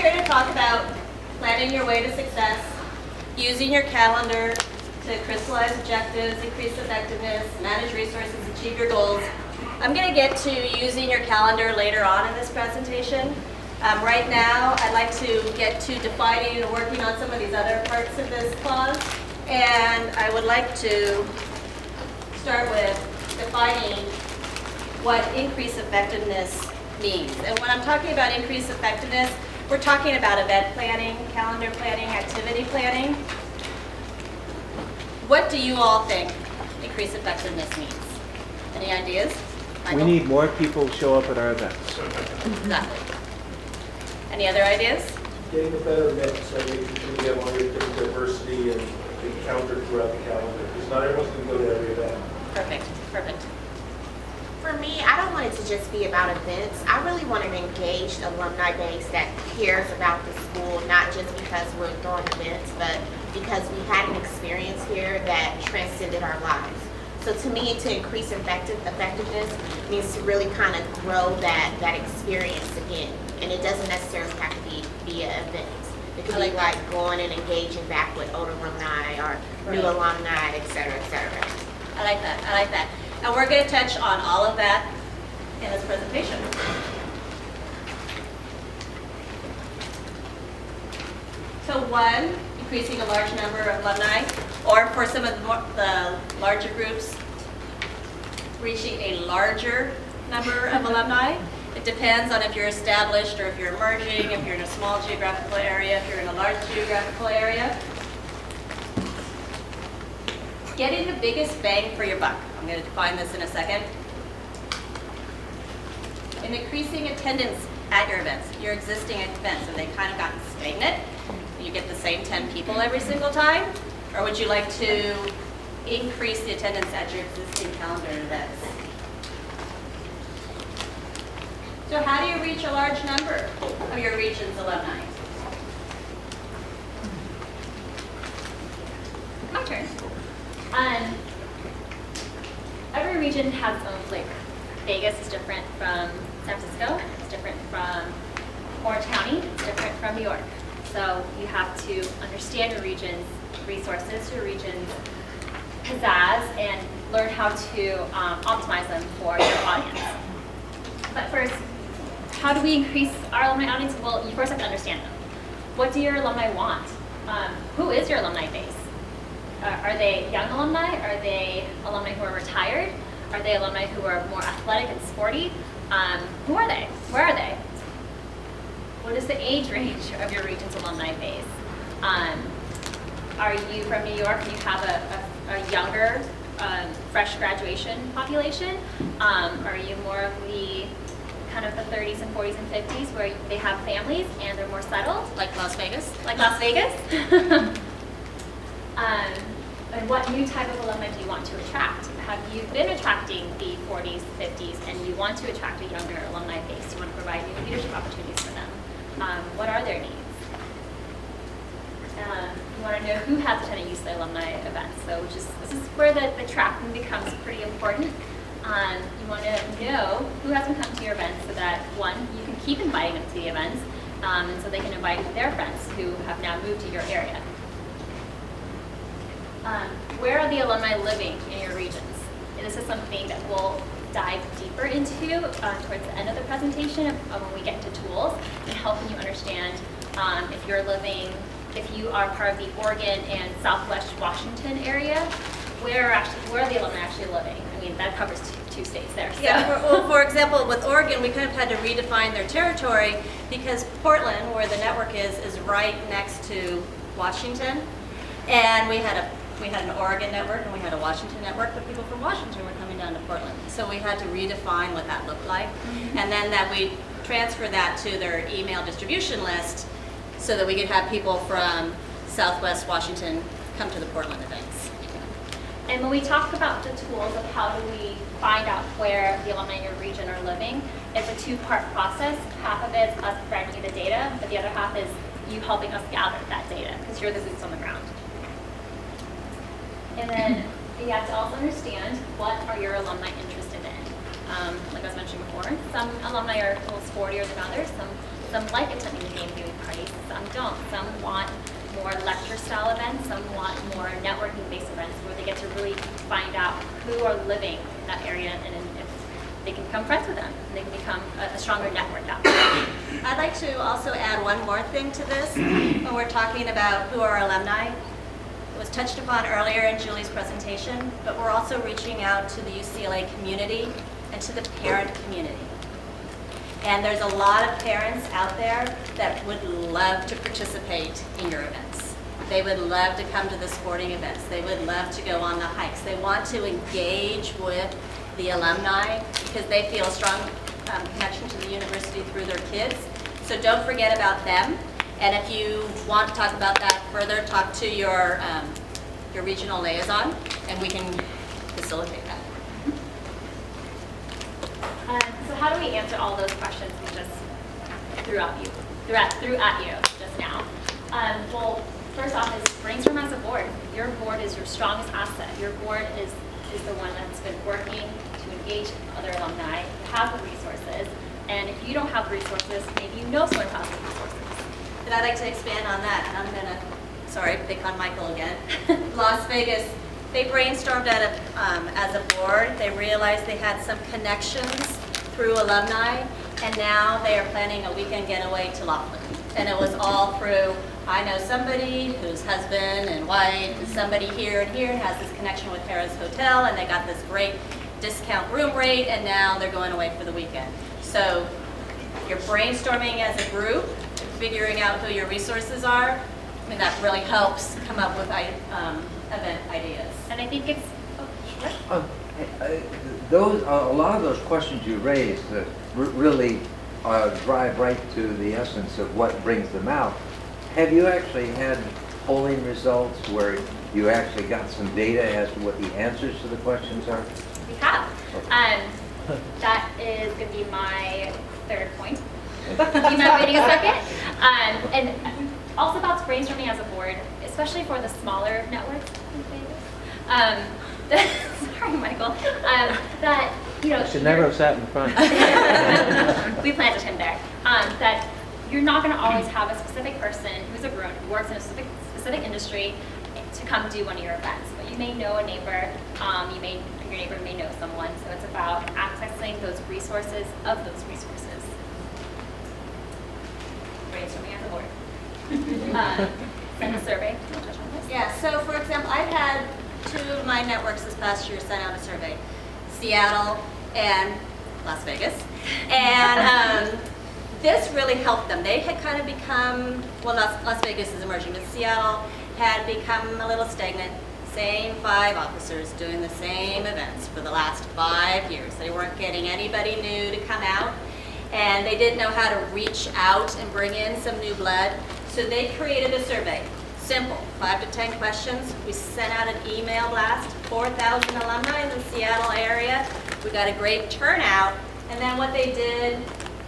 here to talk about planning your way to success, using your calendar to crystallize objectives, increase effectiveness, manage resources, achieve your goals. I'm going to get to using your calendar later on in this presentation. Right now, I'd like to get to defining and working on some of these other parts of this clause. And I would like to start with defining what increased effectiveness means. And when I'm talking about increased effectiveness, we're talking about event planning, calendar planning, activity planning. What do you all think increased effectiveness means? Any ideas? Michael? We need more people to show up at our events. Exactly. Any other ideas? Getting a better mix so we can get more different diversity and encounter throughout the calendar, because not everyone's going to go to every event. Perfect, perfect. For me, I don't want it to just be about events. I really want an engaged alumni base that cares about the school, not just because we're throwing events, but because we had an experience here that transcended our lives. So to me, to increase effectiveness means to really kind of grow that experience again. And it doesn't necessarily have to be via events. It could be like going and engaging back with old alumni or new alumni, et cetera, et cetera. I like that, I like that. And we're going to touch on all of that in this presentation. So one, increasing a large number of alumni, or for some of the larger groups, reaching a larger number of alumni. It depends on if you're established or if you're emerging, if you're in a small geographical area, if you're in a large geographical area. Getting the biggest bang for your buck. I'm going to define this in a second. And increasing attendance at your events, your existing events. Have they kind of gotten stagnant? You get the same 10 people every single time? Or would you like to increase the attendance at your existing calendar events? So how do you reach a large number of your region's alumni? My turn. Every region has its own flavor. Vegas is different from San Francisco. It's different from Orange County. It's different from New York. So you have to understand your region's resources, your region's pizzazz, and learn how to optimize them for your audience. But first, how do we increase our alumni audience? Well, you first have to understand them. What do your alumni want? Who is your alumni base? Are they young alumni? Are they alumni who are retired? Are they alumni who are more athletic and sporty? Who are they? Where are they? What is the age range of your region's alumni base? Are you from New York and you have a younger, fresh graduation population? Are you more of the kind of the 30s and 40s and 50s where they have families and they're more settled? Like Las Vegas? Like Las Vegas? And what new type of alumni do you want to attract? Have you been attracting the 40s, 50s, and you want to attract a younger alumni base? You want to provide new leadership opportunities for them. What are their needs? You want to know who has attended UCLA Alumni events. So this is where the tracking becomes pretty important. You want to know who hasn't come to your events so that, one, you can keep inviting them to the events, and so they can invite their friends who have now moved to your area. Where are the alumni living in your regions? And this is something that we'll dive deeper into towards the end of the presentation when we get into tools and helping you understand if you are part of the Oregon and Southwest Washington area, where are the alumni actually living? I mean, that covers two states there. So. Yeah, for example, with Oregon, we kind of had to redefine their territory because Portland, where the network is right next to Washington. And we had an Oregon network and we had a Washington network, but people from Washington were coming down to Portland. So we had to redefine what that looked like. Mm-hmm. And then that we transfer that to their email distribution list so that we could have people from Southwest Washington come to the Portland events. And when we talk about the tools of how do we find out where the alumni in your region are living, it's a two-part process. Half of it is us providing you the data, but the other half is you helping us gather that data because you're the boots on the ground. And then you have to also understand what are your alumni interested in. Like I was mentioning before, some alumni are a little sportier than others. Some Some like attending the game viewing parties, some don't. Some want more lecture style events, some want more networking based events where they get to really find out who are living in that area and if they can become friends with them and they can become a stronger network that way. I'd like to also add one more thing to this when we're talking about who are alumni. It was touched upon earlier in Julie's presentation, but we're also reaching out to the UCLA community and to the parent community. And there's a lot of parents out there that would love to participate in your events. They would love to come to the sporting events. They would love to go on the hikes. They want to engage with the alumni because they feel a strong connection to the university through their kids. So don't forget about them. And if you want to talk about that further, talk to your regional liaison, and we can facilitate that. So how do we answer all those questions we just threw at you just now? Well, first off is brainstorm as a board. Your board is your strongest asset. Your board is the one that's been working to engage other alumni, have the resources, and if you don't have the resources, maybe you know someone who has the resources. And I'd like to expand on that, and I'm gonna, sorry, pick on Michael again. Las Vegas, they brainstormed as a board. They realized they had some connections through alumni, and now they are planning a weekend getaway to Laughlin. And it was all through, I know somebody whose husband and wife is somebody here and has this connection with Harrah's Hotel, and they got this great discount room rate, and now they're going away for the weekend. So you're brainstorming as a group, figuring out who your resources are. I mean, that really helps come up with event ideas. And I think it's, A lot of those questions you raised really drive right to the essence of what brings them out. Have you actually had polling results where you actually got some data as to what the answers to the questions are? we have. That is going to be my third point. Do you mind waiting a second? And also about brainstorming as a board, especially for the smaller networks. Sorry, Michael. That, you know, Should never have sat in front. we planted him there. That you're not going to always have a specific person who's a Bruin who works in a specific industry to come do one of your events. But you may know a neighbor. Your neighbor may know someone. So it's about accessing those resources of those resources. Brainstorming as a board. Send a survey. We'll touch on this. Yeah, so for example, I've had two of my networks this past year send out a survey, Seattle and Las Vegas. And this really helped them. They had kind of become, well, Las Vegas is emerging, but Seattle had become a little stagnant. Same 5 officers doing the same events for the last 5 years. They weren't getting anybody new to come out, and they didn't know how to reach out and bring in some new blood. So they created a survey. Simple, 5 to 10 questions. We sent out an email blast, 4,000 alumni in the Seattle area. We got a great turnout, and then what they did,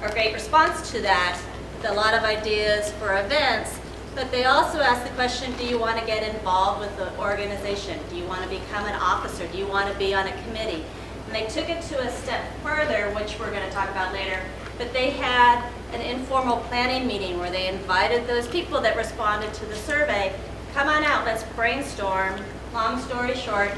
a great response to that, a lot of ideas for events, but they also asked the question, do you want to get involved with the organization? Do you want to become an officer? Do you want to be on a committee? And they took it to a step further, which we're going to talk about later, but they had an informal planning meeting where they invited those people that responded to the survey, come on out, let's brainstorm. Long story short,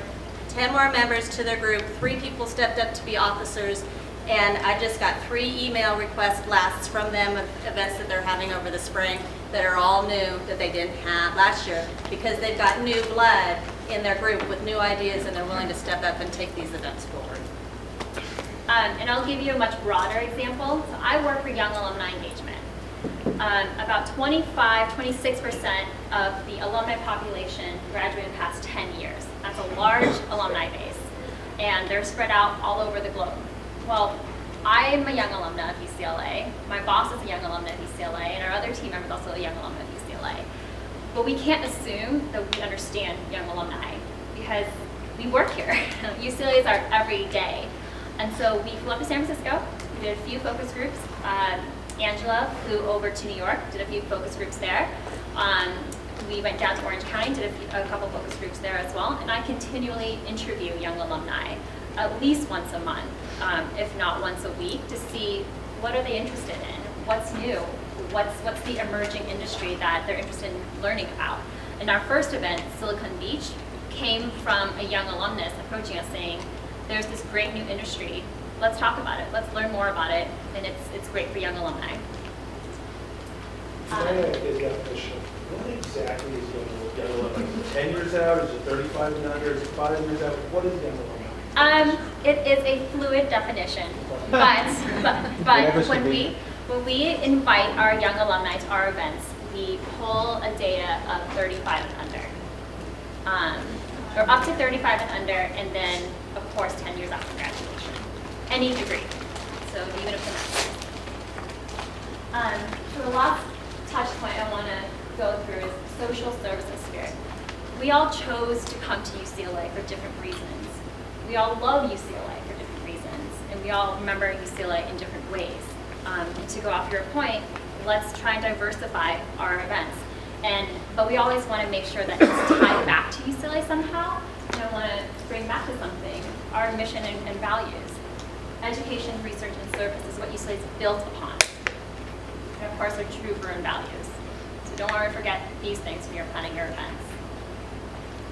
10 more members to their group, 3 people stepped up to be officers, and I just got 3 email request blasts from them of events that they're having over the spring that are all new that they didn't have last year because they've got new blood in their group with new ideas and they're willing to step up and take these events forward. And I'll give you a much broader example. So I work for Young Alumni Engagement. About 26% of the alumni population graduated in the past 10 years. That's a large alumni base, and they're spread out all over the globe. Well, I'm a young alumna of UCLA. My boss is a young alumna of UCLA, and our other team member is also a young alumna of UCLA. But we can't assume that we understand young alumni because we work here. UCLA is our everyday. And so we flew up to San Francisco. We did a few focus groups. Angela flew over to New York, did a few focus groups there. We went down to Orange County, did a couple focus groups there as well. And I continually interview young alumni at least once a month, if not once a week, to see what are they interested in, what's new, what's the emerging industry that they're interested in learning about. In our first event, Silicon Beach, came from a young alumnus approaching us saying, there's this great new industry, let's talk about it, let's learn more about it, and it's great for young alumni. Can I get a definition? What exactly is young alumni? Is it 10 years out? Is it 35 and under? Is it 5 years out? What is young alumni? It is a fluid definition, but Whatever's when convenient. we invite our young alumni to our events, we pull a data of 35 and under, or up to 35 and under, and then of course 10 years after graduation, any degree. So even if the master's. So the last touch point I want to go through is social services spirit. We all chose to come to UCLA for different reasons. We all love UCLA for different reasons, and we all remember UCLA in different ways. And to go off your point, let's try and diversify our events. But we always want to make sure that it's tied back to UCLA somehow. And I want to bring back to something, our mission and values. Education, research, and service is what UCLA is built upon. And of course, our true Bruin values. So don't worry, forget these things when you're planning your events.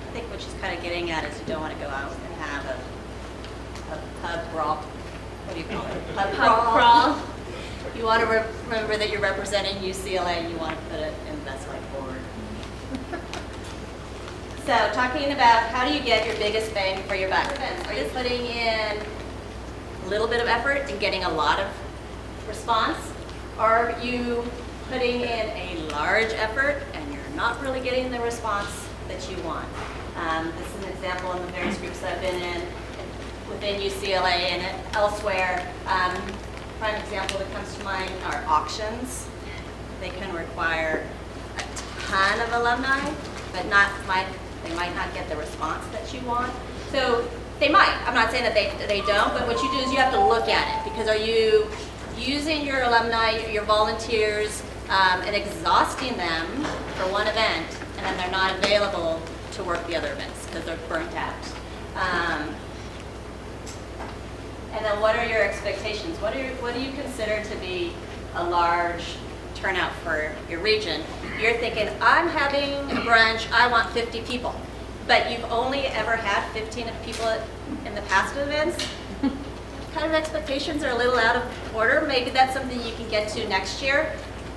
I think what she's kind of getting at is you don't want to go out and have a pub brawl. What do you call it? Pub Crawl. You want to remember that you're representing UCLA and you want to put it in the best way forward. So talking about how do you get your biggest bang for your buck? Are you putting in a little bit of effort and getting a lot of response? Or are you putting in a large effort and you're not really getting the response that you want? This is an example in the various groups I've been in within UCLA and elsewhere. Prime example that comes to mind are auctions. They can require a ton of alumni, but they might not get the response that you want. So they might. I'm not saying that they don't, but what you do is you have to look at it, because are you using your alumni, your volunteers, and exhausting them for one event, and then they're not available to work the other events because they're burnt out. And then what are your expectations? What do you consider to be a large turnout for your region? You're thinking, I'm having a brunch, I want 50 people. But you've only ever had 15 people in the past events. Kind of expectations are a little out of order. Maybe that's something you can get to next year.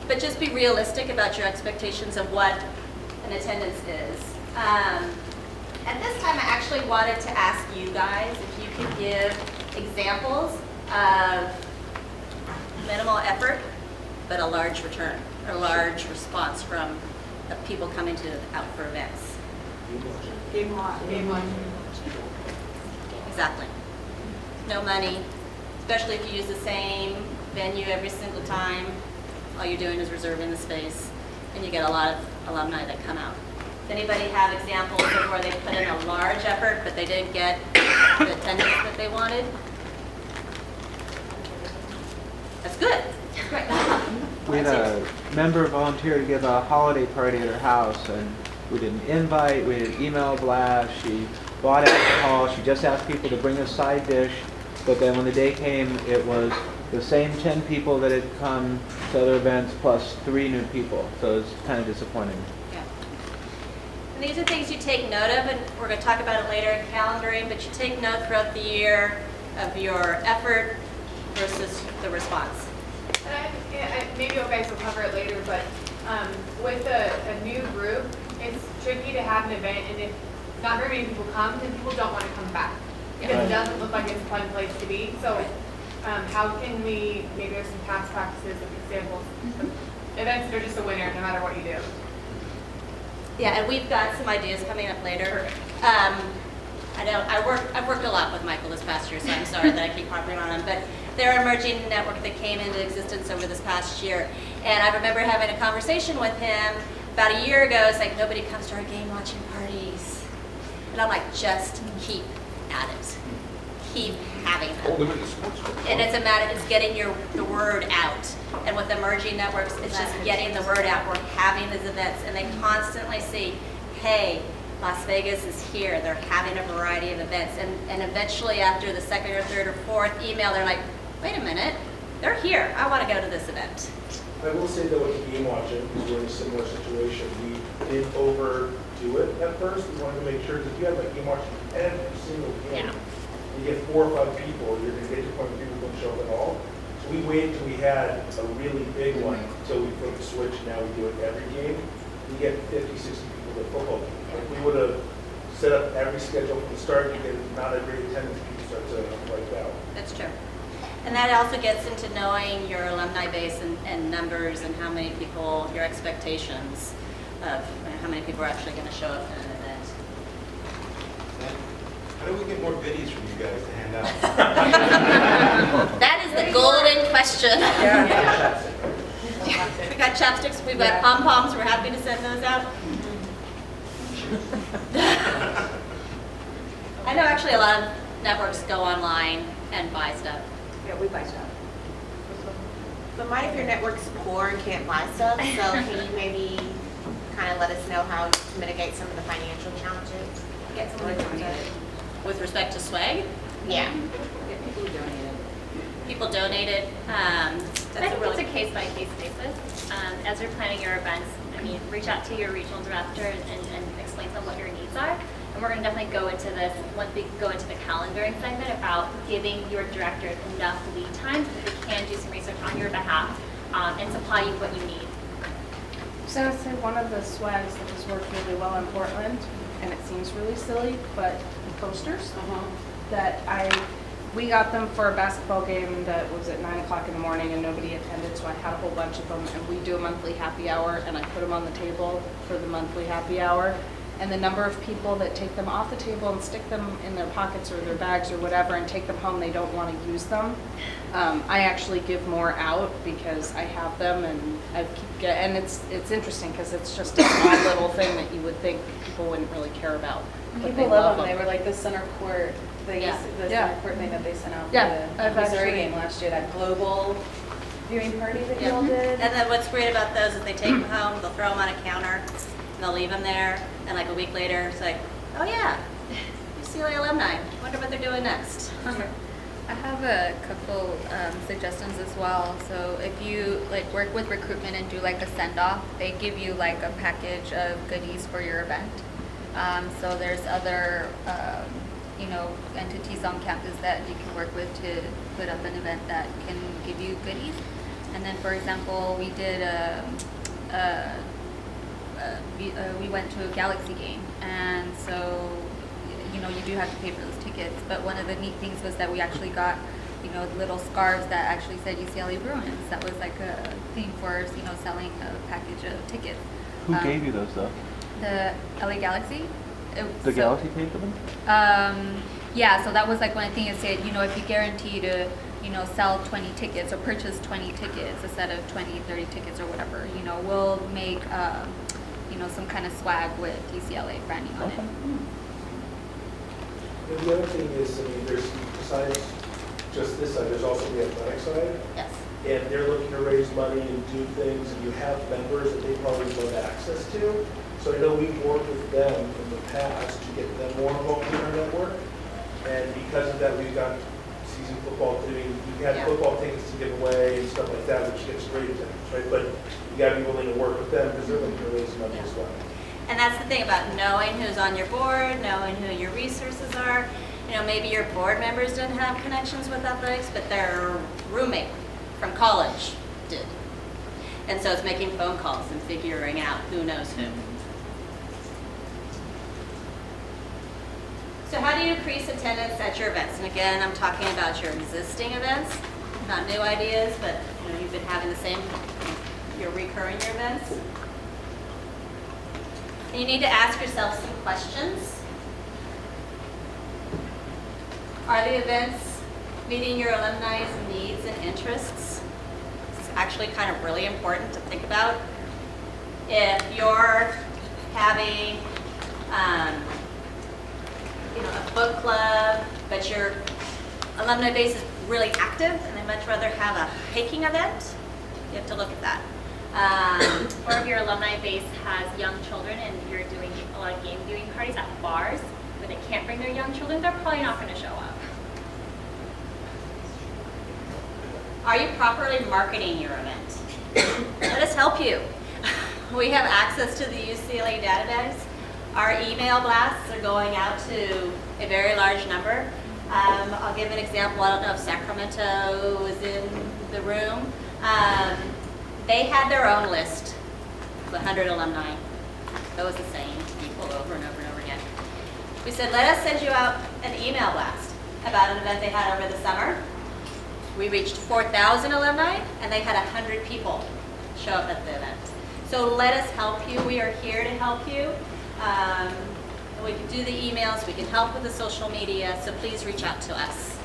But just be realistic about your expectations of what an attendance is. At this time, I actually wanted to ask you guys if you could give examples of minimal effort, but a large return, or large response from the people coming out for events. Game one. Exactly. No money, especially if you use the same venue every single time. All you're doing is reserving the space, and you get a lot of alumni that come out. Does anybody have examples of where they put in a large effort, but they didn't get the attendance that they wanted? That's good. Great. We had a member volunteer to give a holiday party at her house, and we did an invite, we did an email blast, she bought alcohol, she just asked people to bring a side dish, but then when the day came, it was the same 10 people that had come to other events plus 3 new people, so it was kind of disappointing. Yeah. And these are things you take note of, and we're going to talk about it later in calendaring, but you take note throughout the year of your effort versus the response. And maybe you guys will cover it later, but with a new group, it's tricky to have an event, and if not very many people come, then people don't want to come back because it doesn't look like it's a fun place to be. So how can we, maybe there's some past practices of examples, events that are just a winner no matter what you do. Yeah, and we've got some ideas coming up later. I know I've worked a lot with Michael this past year, so I'm sorry that I keep harping on him, but they're an emerging network that came into existence over this past year. And I remember having a conversation with him about a year ago. It's like, nobody comes to our game watching parties. And I'm like, just keep at it. Keep having them. And it's a matter, it's getting the word out. And with emerging networks, it's just getting the word out. We're having these events, and they constantly see, hey, Las Vegas is here. They're having a variety of events. And eventually, after the second or third or fourth email, they're like, wait a minute, they're here. I want to go to this event. I will say though, with the game watching, because we're in a similar situation, we did overdo it at first. We wanted to make sure that if you have like game watching every single game, you get 4 or 5 people, you're going to get to the point where people don't show up at all. So we waited till we had a really big one until we flipped the switch. Now we do it every game. We get 50, 60 people to football game. If we would have set up every schedule from the start, you get not a great attendance, people start to wipe out. That's true. And that also gets into knowing your alumni base and numbers and how many people, your expectations of how many people are actually going to show up in an event. How do we get more goodies from you guys to hand out? That is the golden question. We got chopsticks, we've got pom-poms, we're happy to send those out. I know actually a lot of networks go online and buy stuff. Yeah, we buy stuff. But might if your network's poor and can't buy stuff, so can you maybe kind of let us know how to mitigate some of the financial challenges? Get someone to with respect to swag, Yeah. people donated. I That's think a really it's a case-by-case basis. As you're planning your events, I mean, reach out to your regional director and explain to them what your needs are. And we're going to definitely go into this once we go into the calendaring segment about giving your directors enough lead time so that they can do some research on your behalf and supply you what you need. So I would say one of the swags that has worked really well in Portland, and it seems really silly, but the posters that we got them for a basketball game that was at 9 o'clock in the morning and nobody attended, so I had a whole bunch of them, and we do a monthly happy hour, and I put them on the table for the monthly happy hour. And the number of people that take them off the table and stick them in their pockets or their bags or whatever and take them home, they don't want to use them. I actually give more out because I have them, and and it's interesting because it's just a small little thing that you would think people wouldn't really care about. But People love them. They were like the center court, the Yeah. center court thing that they sent out Yeah, for I've the Missouri actually- game last year, that global viewing party that you all did. And then what's great about those is they take them home, they'll throw them on a counter, and they'll leave them there, and like a week later, it's like, oh yeah, UCLA Alumni, wonder what they're doing next. I have a couple suggestions as well. So if you like work with recruitment and do like a send-off, they give you like a package of goodies for your event. So there's other entities on campus that you can work with to put up an event that can give you goodies. And then, for example, we did we went to a Galaxy game, and so you do have to pay for those tickets. But one of the neat things was that we actually got little scarves that actually said UCLA Bruins. That was like a thing for selling a package of tickets. Who gave you those though? The LA Galaxy. The Galaxy paid for them? Yeah, so that was like one thing it said, if you guarantee to, sell 20 tickets or purchase 20 tickets instead of 20, 30 tickets or whatever, we'll make, some kind of swag with UCLA branding on it. And the other thing is, there's, besides just this side, there's also the athletic side. Yes. And they're looking to raise money and do things, and you have members that they probably don't have access to. So I know we've worked with them in the past to get them more involved in our network. And because of that, we've got season football doing, we have football tickets to give away and stuff like that, which gets great attendance, right? But you gotta be willing to work with them because they're looking to raise money as well. And that's the thing about knowing who's on your board, knowing who your resources are. Maybe your board members didn't have connections with athletics, but their roommate from college did. And so it's making phone calls and figuring out who knows who. So how do you increase attendance at your events? And again, I'm talking about your existing events, not new ideas, but you've been having the same, you're recurring your events. And you need to ask yourself some questions. Are the events meeting your alumni's needs and interests? It's actually kind of really important to think about. If you're having a book club, but your alumni base is really active and they much rather have a hiking event, you have to look at that. Or if your alumni base has young children and you're doing a lot of game viewing parties at bars where they can't bring their young children, they're probably not going to show up. Are you properly marketing your event? Let us help you. We have access to the UCLA database. Our email blasts are going out to a very large number. I'll give an example. I don't know if Sacramento was in the room. They had their own list of 100 alumni. That was the same people over and over and over again. We said, let us send you out an email blast about an event they had over the summer. We reached 4,000 alumni, and they had 100 people show up at the event. So let us help you. We are here to help you. We can do the emails. We can help with the social media. So please reach out to us.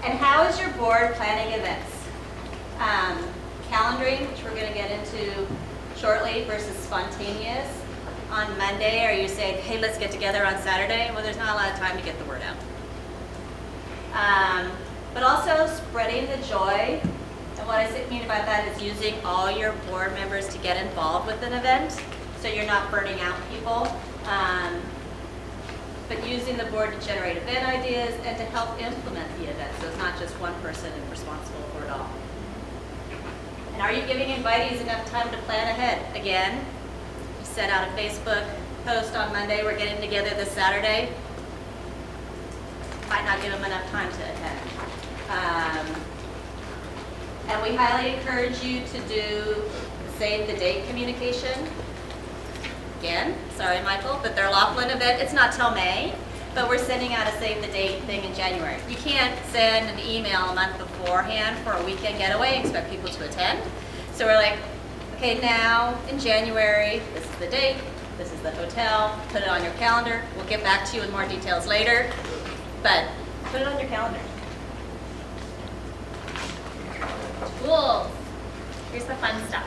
And how is your board planning events? Calendaring, which we're going to get into shortly, versus spontaneous. On Monday, are you saying, hey, let's get together on Saturday? Well, there's not a lot of time to get the word out. But also spreading the joy. And what I mean about that is using all your board members to get involved with an event, so you're not burning out people. But using the board to generate event ideas and to help implement the event, so it's not just one person responsible for it all. And are you giving invitees enough time to plan ahead? Again, you sent out a Facebook post on Monday, we're getting together this Saturday. Might not give them enough time to attend. And we highly encourage you to do save the date communication. Again, sorry Michael, but their Laughlin event, it's not till May, but we're sending out a save the date thing in January. You can't send an email a month beforehand for a weekend getaway and expect people to attend. So we're like, okay, now in January, this is the date, this is the hotel, put it on your calendar. We'll get back to you with more details later, but put it on your calendar. Tools. Here's the fun stuff.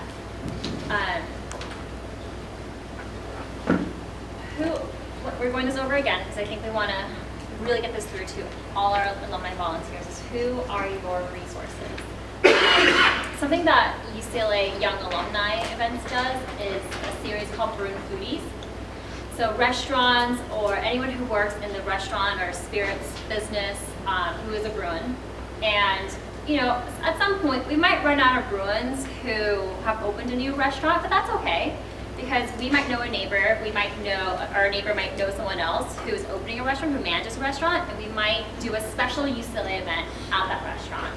We're going this over again because I think we want to really get this through to all our alumni volunteers. Is who are your resources? Something that UCLA Young Alumni Events does is a series called Bruin Foodies. So restaurants or anyone who works in the restaurant or spirits business who is a Bruin, and you know, at some point we might run out of Bruins who have opened a new restaurant, but that's okay because we might know a neighbor, we might know, our neighbor might know someone else who is opening a restaurant, who manages a restaurant, and we might do a special UCLA event at that restaurant.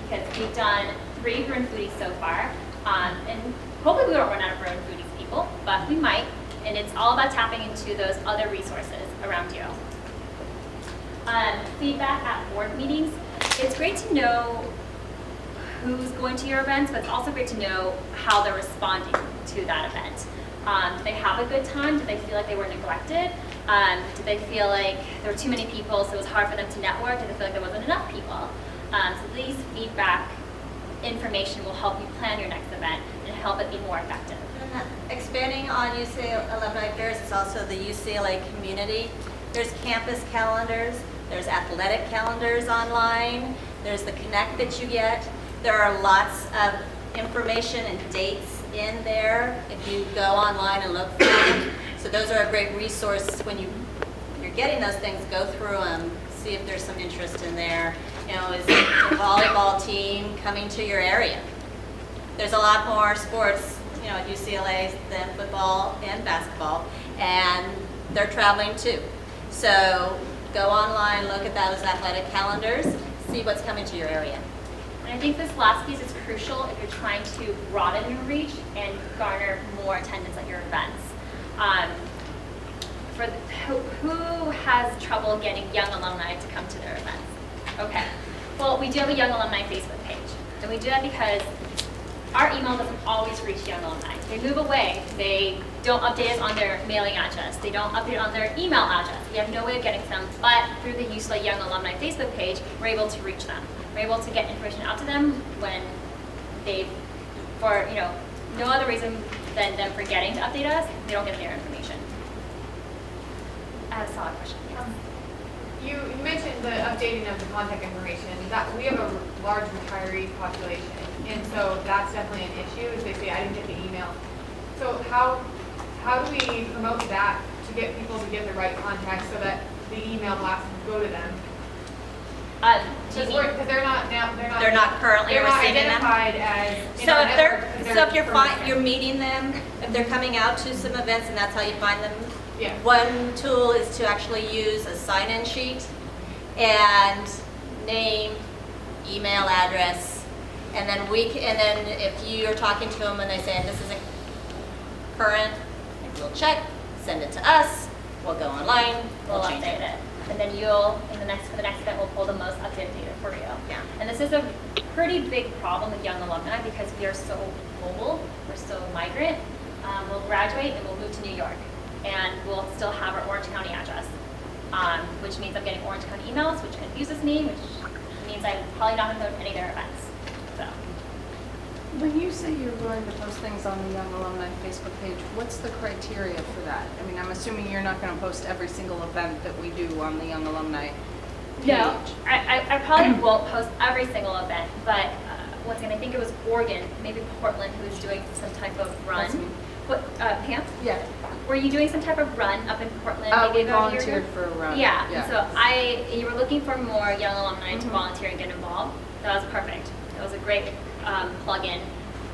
Because we've done 3 Bruin Foodies so far, and hopefully we don't run out of Bruin Foodies people, but we might, and it's all about tapping into those other resources around you. Feedback at board meetings. It's great to know who's going to your events, but it's also great to know how they're responding to that event. Did they have a good time? Did they feel like they were neglected? Did they feel like there were too many people, so it was hard for them to network? Did they feel like there wasn't enough people? So these feedback information will help you plan your next event and help it be more effective. Expanding on UCLA Alumni Affairs is also the UCLA community. There's campus calendars, there's athletic calendars online, there's the Connect that you get. There are lots of information and dates in there if you go online and look for them. So those are a great resource when you're getting those things, go through them, see if there's some interest in there. You know, is the volleyball team coming to your area? There's a lot more sports, you know, at UCLA than football and basketball, and they're traveling too. So go online, look at those athletic calendars, see what's coming to your area. And I think this last piece is crucial if you're trying to broaden your reach and garner more attendance at your events. Who has trouble getting young alumni to come to their events? Okay, well, we do have a Young Alumni Facebook page. And we do that because our email doesn't always reach young alumni. They move away. They don't update us on their mailing address. They don't update on their email address. We have no way of getting to them, but through the UCLA Young Alumni Facebook page, we're able to reach them. We're able to get information out to them when for no other reason than them forgetting to update us, they don't get their information. I have a solid question. You mentioned the updating of the contact information. That we have a large retiree population, and so that's definitely an issue. Is they say I didn't get the email. So how do we promote that to get people to get the right contact so that the email blasts go to them? Do you Because they're not now, They're not currently they're not receiving them? identified as in So our if network, 'cause so if you're permanent. you're meeting them, if they're coming out to some events and that's how you find them, Yeah. one tool is to actually use a sign-in sheet and name, email address, and then and then if you're talking to them and they say, this isn't current, we'll check, send it to us, we'll go online, We'll we'll change update it. it. And then for the next event, we'll pull the most updated data for you. Yeah. And this is a pretty big problem with young alumni because we are so mobile, we're so migrant. We'll graduate and we'll move to New York. And we'll still have our Orange County address, which means I'm getting Orange County emails, which confuses me, which means I'm probably not going to go to any of their events. So. When you say you're willing to post things on the Young Alumni Facebook page, what's the criteria for that? I mean, I'm assuming you're not going to post every single event that we do on the Young Alumni page. No, I probably won't post every single event, but once again, I think it was Oregon, maybe Portland, who was doing some type of run. That's me. What, Pam? Yeah. Were you doing some type of run up in Portland? We maybe about a year ago? volunteered for a run. Yeah, and so you were looking for more young alumni to volunteer and get involved. That was perfect. It was a great plug-in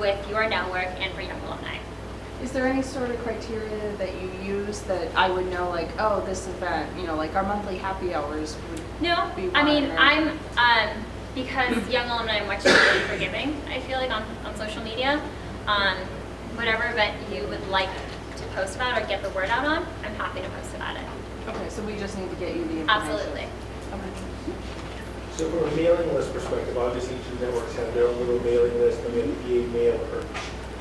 with your network and for young alumni. Is there any sort of criteria that you use that I would know, like, oh, this event, like our monthly happy hours would No, be I mean, one, or- I'm, because young alumni are much more forgiving, I feel like, on social media. Whatever event you would like to post about or get the word out on, I'm happy to post about it. Okay, so we just need to get you the information. Absolutely. Okay. So from a mailing list perspective, obviously each of the networks have their own little mailing list, and we have the PA mailer.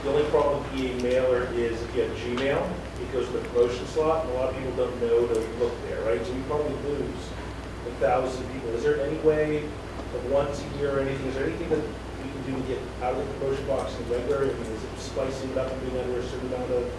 The only problem with PA mailer is if you have Gmail, it goes to the promotion slot, and a lot of people don't know to look there, right? So we probably lose 1,000 people. Is there any way of once a year or anything, is there anything that we can do to get out of the promotion box in regular? I mean, is it spicing it up and being under a certain amount of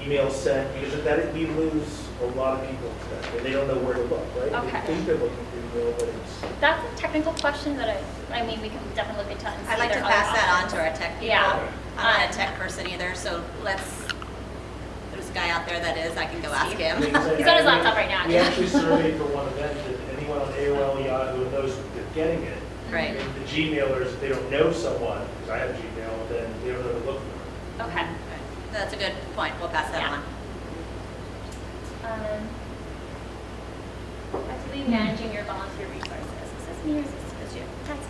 emails sent? Because of that, we lose a lot of people to that, and they don't know where to look, right? Okay. They think they're looking for email, but it's... That's a technical question that I mean, we can definitely look into and see. I'd like to their other pass that on options. to our tech people. Yeah. I'm not a tech person either, so there's a guy out there that is, I can go ask him. He's on his laptop right now. We actually surveyed for one event, that anyone on AOL, Yahoo knows they're getting it. Right. And the Gmailers, if they don't know someone, because I have Gmail, then they don't know to look for them. Okay. That's a good point, we'll pass that Yeah. on. I believe managing your volunteer resources. Is this me or is this you? That's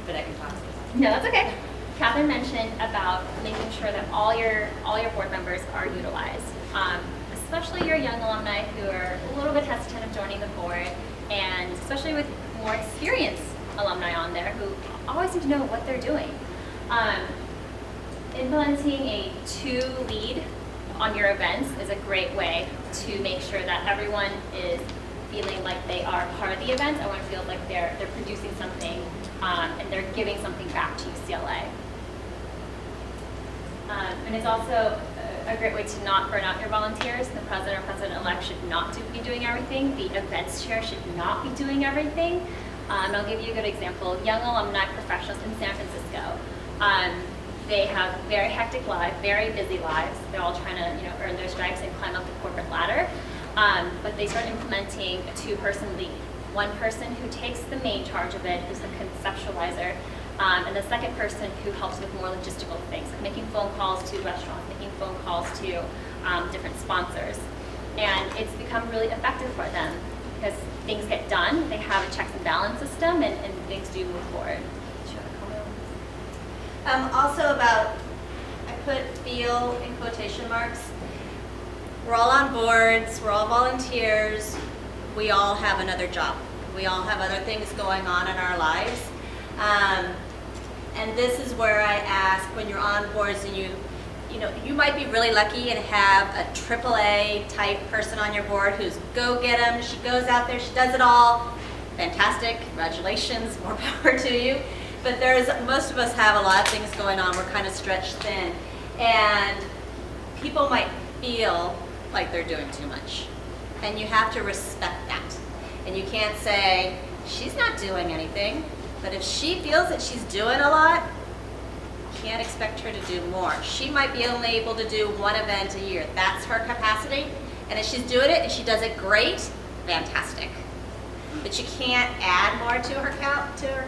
But I can talk to you. No, that's okay. Katherine mentioned about making sure that all your board members are utilized, especially your young alumni who are a little bit hesitant of joining the board, and especially with more experienced alumni on there who always need to know what they're doing. Implementing a 2 lead on your events is a great way to make sure that everyone is feeling like they are part of the event. I want to feel like they're producing something and they're giving something back to UCLA. And it's also a great way to not burn out your volunteers. The president or president-elect should not be doing everything. The events chair should not be doing everything. I'll give you a good example. Young alumni professionals in San Francisco. They have very hectic lives, very busy lives. They're all trying to, earn their stripes and climb up the corporate ladder. But they start implementing a 2-person lead. One person who takes the main charge of it, who's the conceptualizer, and the second person who helps with more logistical things, like making phone calls to restaurants, making phone calls to different sponsors. And it's become really effective for them because things get done, they have a checks and balance system, and things do move forward. Also about, I put feel in quotation marks. We're all on boards, we're all volunteers, we all have another job. We all have other things going on in our lives. And this is where I ask, when you're on boards and you might be really lucky and have a AAA type person on your board who's go get 'em, she goes out there, she does it all. Fantastic, congratulations, more power to you. But most of us have a lot of things going on, we're kind of stretched thin. And people might feel like they're doing too much. And you have to respect that. And you can't say, she's not doing anything. But if she feels that she's doing a lot, you can't expect her to do more. She might be only able to do 1 event a year. That's her capacity. And if she's doing it and she does it great, fantastic. but you can't add more to her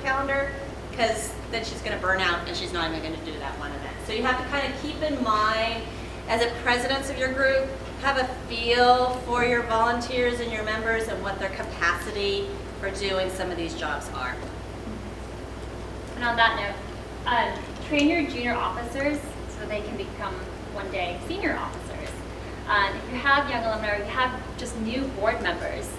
calendar, because then she's going to burn out and she's not even going to do that one event. So you have to kind of keep in mind, as a presidents of your group, have a feel for your volunteers and your members and what their capacity for doing some of these jobs are. And on that note, train your junior officers so they can become one day senior officers. If you have young alumni or you have just new board members,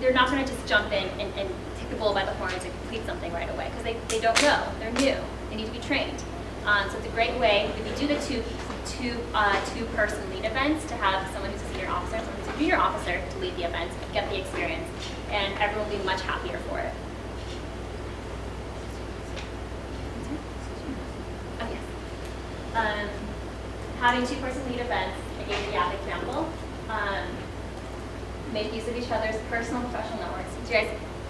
they're not going to just jump in and take the bull by the horns and complete something right away, because they don't know. They're new. They need to be trained. So it's a great way, if you do the two-person lead events, to have someone who's a senior officer and someone who's a junior officer to lead the events, get the experience, and everyone will be much happier for it. Oh, yes. Having two-person lead events, I gave you the app example. Make use of each other's personal and professional networks.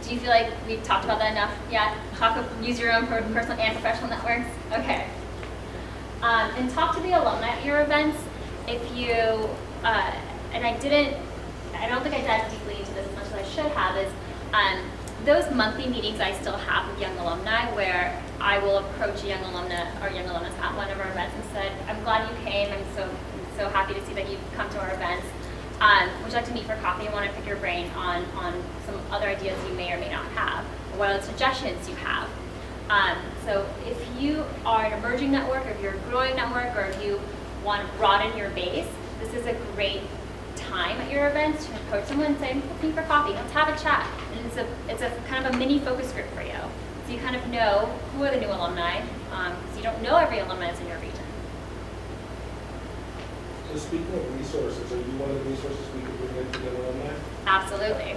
Do you feel like we've talked about that enough yet? Use your own personal and professional networks? Okay. And talk to the alumni at your events. If you, and I don't think I dived deeply into this as much as I should have, is those monthly meetings I still have with young alumni, where I will approach a young alumna or young alumnus at one of our events and said, I'm glad you came. I'm so happy to see that you've come to our events. Would you like to meet for coffee? I want to pick your brain on some other ideas you may or may not have, or what other suggestions you have. So if you are an emerging network, or if you're a growing network, or if you want to broaden your base, this is a great time at your events to approach someone and say, let's meet for coffee, let's have a chat. And it's a kind of a mini focus group for you. So you kind of know who are the new alumni, because you don't know every alumni that's in your region. So speaking of resources, are you one of the resources we could bring in to the alumni? Absolutely.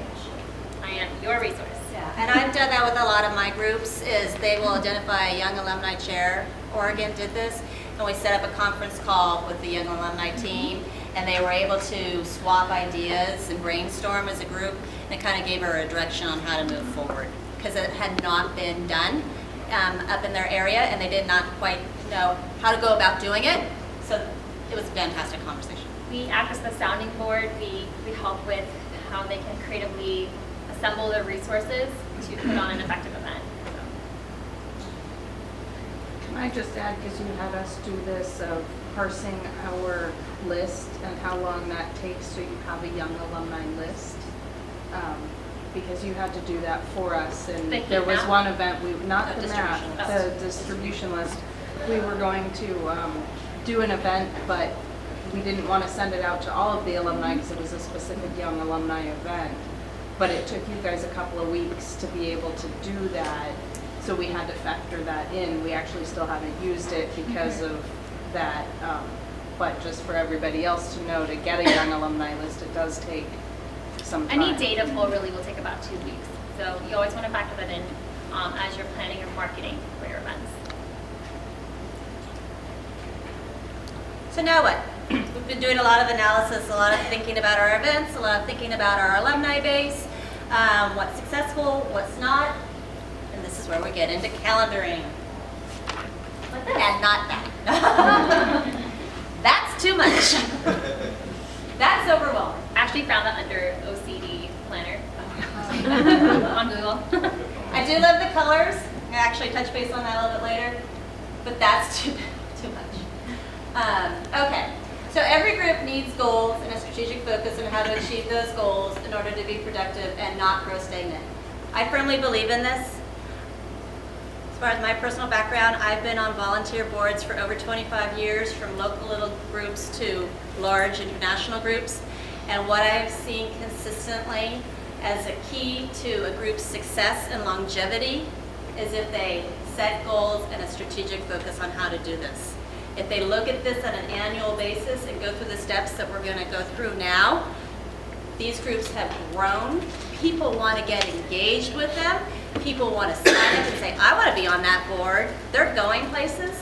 I am your resource. Yeah, and I've done that with a lot of my groups, is they will identify a young alumni chair. Oregon did this, and we set up a conference call with the young alumni team, and they were able to swap ideas and brainstorm as a group, and it kind of gave her a direction on how to move forward, because it had not been done up in their area, and they did not quite know how to go about doing it, so it was a fantastic conversation. We act as the sounding board. We help with how they can creatively assemble their resources to put on an effective event. Can I just add, because you had us do this of parsing our list and how long that takes, so you have a young alumni list? Because you had to do that for us, and there was one event, not the map, the distribution list. We were going to do an event, but we didn't want to send it out to all of the alumni because it was a specific young alumni event. But it took you guys a couple of weeks to be able to do that, so we had to factor that in. We actually still haven't used it because of that, but just for everybody else to know, to get a young alumni list, it does take some time. Any data pull really will take about 2 weeks. So you always want to factor that in as you're planning your marketing for your events. So now what? We've been doing a lot of analysis, a lot of thinking about our events, a lot of thinking about our alumni base, what's successful, what's not, and this is where we get into calendaring. And not that. That's too much. That's overwhelming. Actually found that under OCD planner on Google. I do love the colors. I actually touch base on that a little bit later, but that's too much. Okay. So every group needs goals and a strategic focus on how to achieve those goals in order to be productive and not grow stagnant. I firmly believe in this. As far as my personal background, I've been on volunteer boards for over 25 years, from local little groups to large international groups. And what I've seen consistently as a key to a group's success and longevity is if they set goals and a strategic focus on how to do this. If they look at this on an annual basis and go through the steps that we're going to go through now, these groups have grown. People want to get engaged with them. People want to sign up and say, I want to be on that board. They're going places.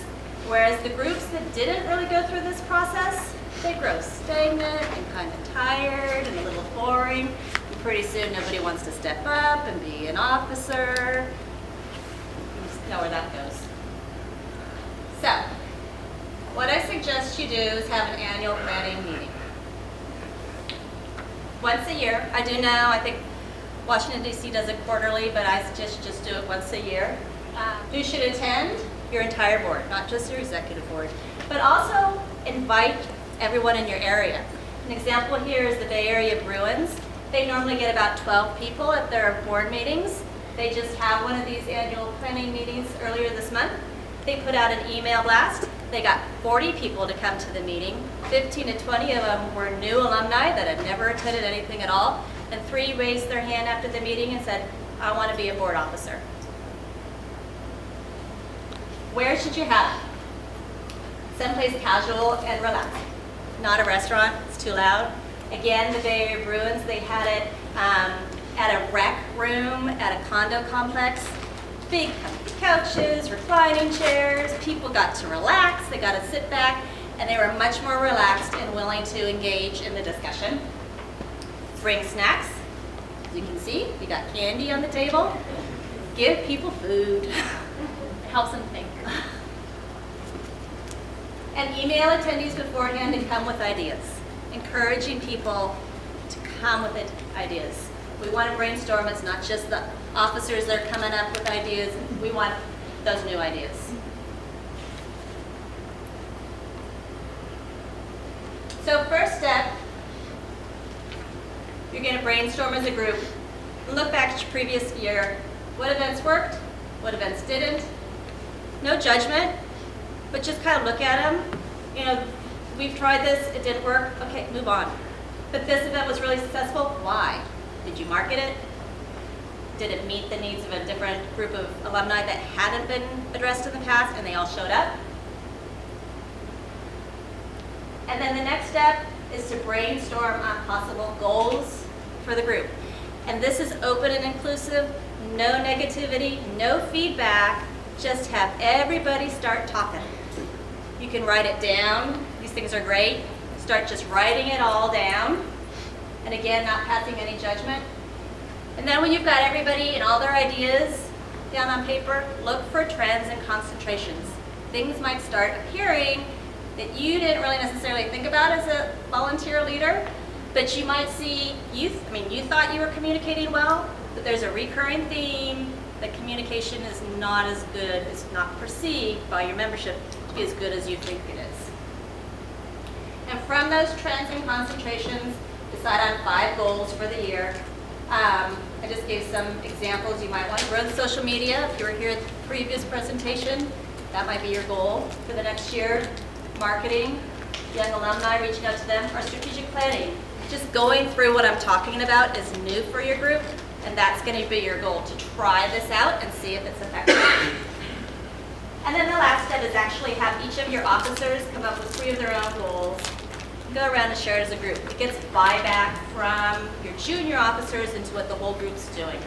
Whereas the groups that didn't really go through this process, they grow stagnant and kind of tired and a little boring. And pretty soon nobody wants to step up and be an officer. You just know where that goes. So, what I suggest you do is have an annual planning meeting. once a year. I do know, I think Washington DC does it quarterly, but I suggest just do it once a year. You should attend your entire board, not just your executive board, but also invite everyone in your area. An example here is the Bay Area Bruins. They normally get about 12 people at their board meetings. They just had one of these annual planning meetings earlier this month. They put out an email blast. They got 40 people to come to the meeting. 15 to 20 of them were new alumni that had never attended anything at all. And 3 raised their hand after the meeting and said, I want to be a board officer. Where should you have it? Someplace casual and relaxed. Not a restaurant, it's too loud. Again, the Bay Area Bruins, they had it at a rec room at a condo complex. Big comfy couches, reclining chairs, people got to relax, they got to sit back, and they were much more relaxed and willing to engage in the discussion. Bring snacks. As you can see, we got candy on the table. Give people food. It helps them think. And email attendees beforehand and come with ideas. Encouraging people to come with ideas. We want to brainstorm. It's not just the officers that are coming up with ideas. We want those new ideas. So first step, you're going to brainstorm as a group. Look back at your previous year. What events worked? What events didn't? No judgment, but just kind of look at them. You know, we've tried this, it didn't work, okay, move on. But this event was really successful, why? Did you market it? Did it meet the needs of a different group of alumni that hadn't been addressed in the past and they all showed up? And then the next step is to brainstorm on possible goals for the group. And this is open and inclusive, no negativity, no feedback, just have everybody start talking. You can write it down, these things are great. Start just writing it all down. And again, not passing any judgment. And then when you've got everybody and all their ideas down on paper, look for trends and concentrations. Things might start appearing that you didn't really necessarily think about as a volunteer leader, but you might see, you thought you were communicating well, but there's a recurring theme that communication is not as good, it's not perceived by your membership to be as good as you think it is. And from those trends and concentrations, decide on 5 goals for the year. I just gave some examples. You might want to grow the social media. If you were here at the previous presentation, that might be your goal for the next year. Marketing, young alumni, reaching out to them, or strategic planning. Just going through what I'm talking about is new for your group, and that's going to be your goal, to try this out and see if it's effective. And then the last step is actually have each of your officers come up with 3 of their own goals, go around and share it as a group. It gets buyback from your junior officers into what the whole group's doing.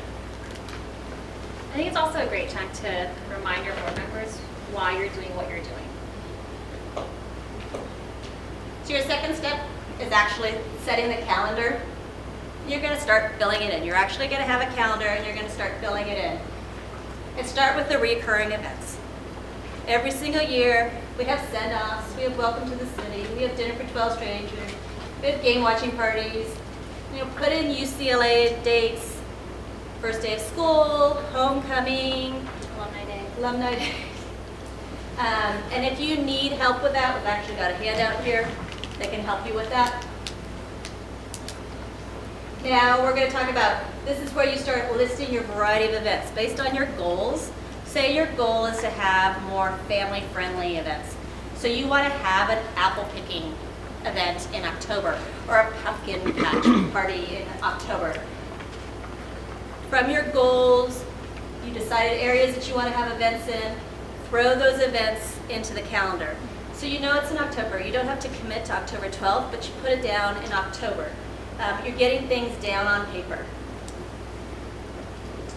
I think it's also a great time to remind your board members why you're doing what you're doing. So your second step is actually setting the calendar. You're going to start filling it in. You're actually going to have a calendar and you're going to start filling it in. And start with the recurring events. Every single year, we have send-offs, we have welcome to the city, we have dinner for 12 strangers, we have game watching parties. You know, put in UCLA dates, first day of school, homecoming, alumni day. And if you need help with that, we've actually got a handout here that can help you with that. Now we're going to talk about, this is where you start listing your variety of events based on your goals. Say your goal is to have more family-friendly events. So you want to have an apple picking event in October or a pumpkin patch party in October. From your goals, you decided areas that you want to have events in, throw those events into the calendar. So you know it's in October. You don't have to commit to October 12th, but you put it down in October. You're getting things down on paper.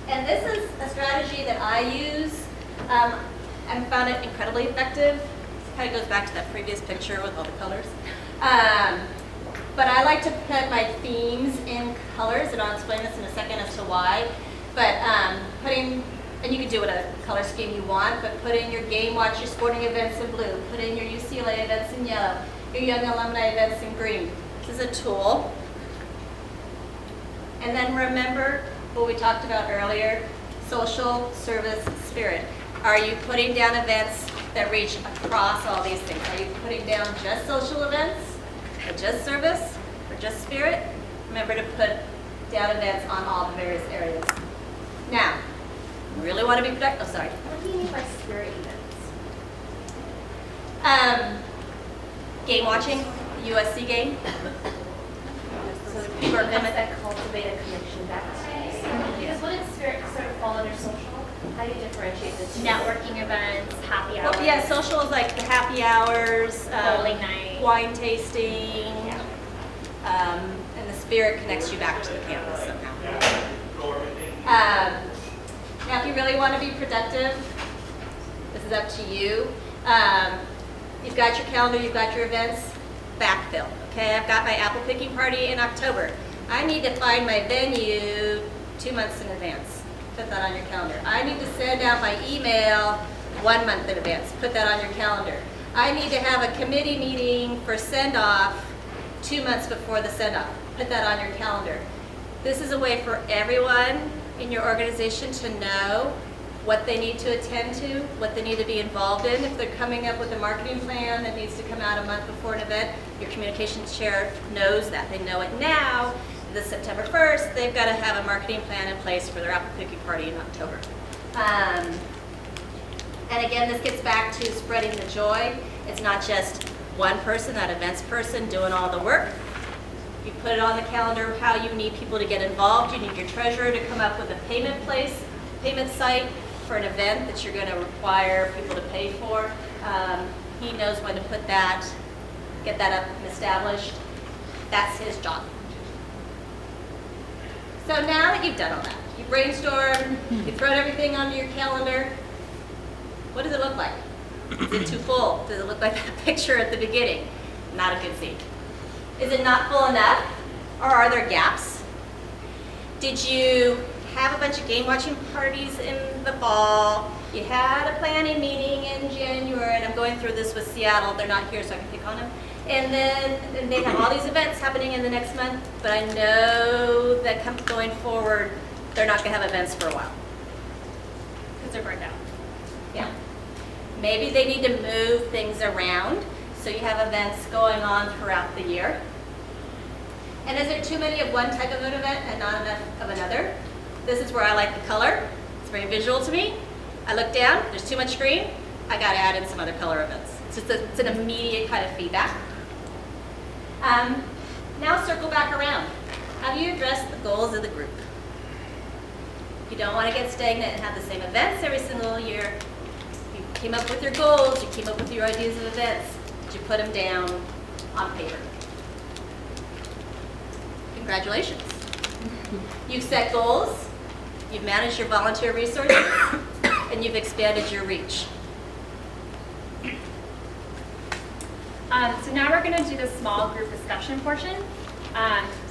And this is a strategy that I use and found it incredibly effective. It kind of goes back to that previous picture with all the colors. But I like to put my themes in colors, and I'll explain this in a second as to why. But and you can do whatever color scheme you want, but put in your Game Watch, your sporting events in blue, put in your UCLA events in yellow, your Young Alumni events in green. This is a tool And then remember what we talked about earlier, social service spirit. Are you putting down events that reach across all these things? Are you putting down just social events, or just service, or just spirit? Remember to put down events on all the various areas. Now, you really want to be productive. Oh, sorry. What do you mean by spirit events? Game watching, USC game. So People are coming. that cultivate a connection back to because wouldn't spirit sort of fall under social? How do you differentiate the two? Networking events, happy hours. Well, yeah, social is like the happy hours, Bowling night. wine tasting, and the spirit connects you back to the campus somehow. Now, if you really want to be productive, this is up to you. You've got your calendar, you've got your events, backfill. Okay, I've got my apple picking party in October. I need to find my venue 2 months in advance. Put that on your calendar. I need to send out my email 1 month in advance. Put that on your calendar. I need to have a committee meeting for send-off 2 months before the send-off. Put that on your calendar. This is a way for everyone in your organization to know what they need to attend to, what they need to be involved in. If they're coming up with a marketing plan that needs to come out a month before an event, your communications chair knows that. They know it now. This September 1st, they've got to have a marketing plan in place for their apple picking party in October. And again, this gets back to spreading the joy. It's not just one person, that events person, doing all the work. You put it on the calendar how you need people to get involved. You need your treasurer to come up with a payment site for an event that you're going to require people to pay for. He knows when to put that, get that up and established. That's his job. So now that you've done all that, you brainstormed, you've thrown everything onto your calendar, what does it look like? Is it too full? Does it look like that picture at the beginning? Not a good scene. Is it not full enough? Or are there gaps? Did you have a bunch of game watching parties in the fall? You had a planning meeting in January, and I'm going through this with Seattle. They're not here, so I can pick on them. And then they have all these events happening in the next month, but I know that going forward, they're not going to have events for a while. Because they're burned out. Yeah. Maybe they need to move things around, so you have events going on throughout the year. And is there too many of one type of an event and not enough of another? This is where I like the color. It's very visual to me. I look down, there's too much green. I got to add in some other color events. It's an immediate kind of feedback. Now circle back around. How do you address the goals of the group? You don't want to get stagnant and have the same events every single year. You came up with your goals, you came up with your ideas of events. Did you put them down on paper? Congratulations. You've set goals, you've managed your volunteer resources, and you've expanded your reach. So now we're going to do the small group discussion portion.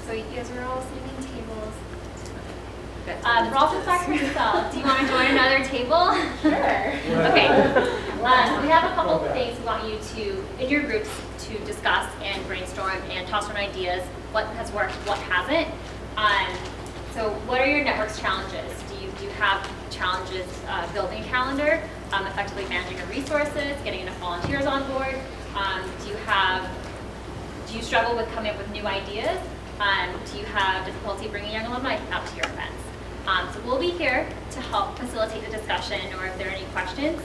So you guys are all sitting in tables. Rolf and Dr. Giselle, do you want to join another table? Sure. Okay. We have a couple of things we want you to, in your groups, to discuss and brainstorm and toss around ideas. What has worked, what hasn't. So what are your network's challenges? Do you have challenges building a calendar, effectively managing your resources, getting enough volunteers on board? Do you struggle with coming up with new ideas? Do you have difficulty bringing young alumni out to your events? So we'll be here to help facilitate the discussion, or if there are any questions.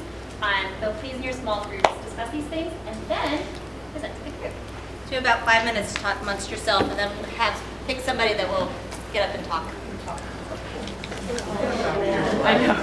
So please in your small groups discuss these things and then present to the group. So you have about 5 minutes to talk amongst yourself, and then pick somebody that will get up and talk. I know.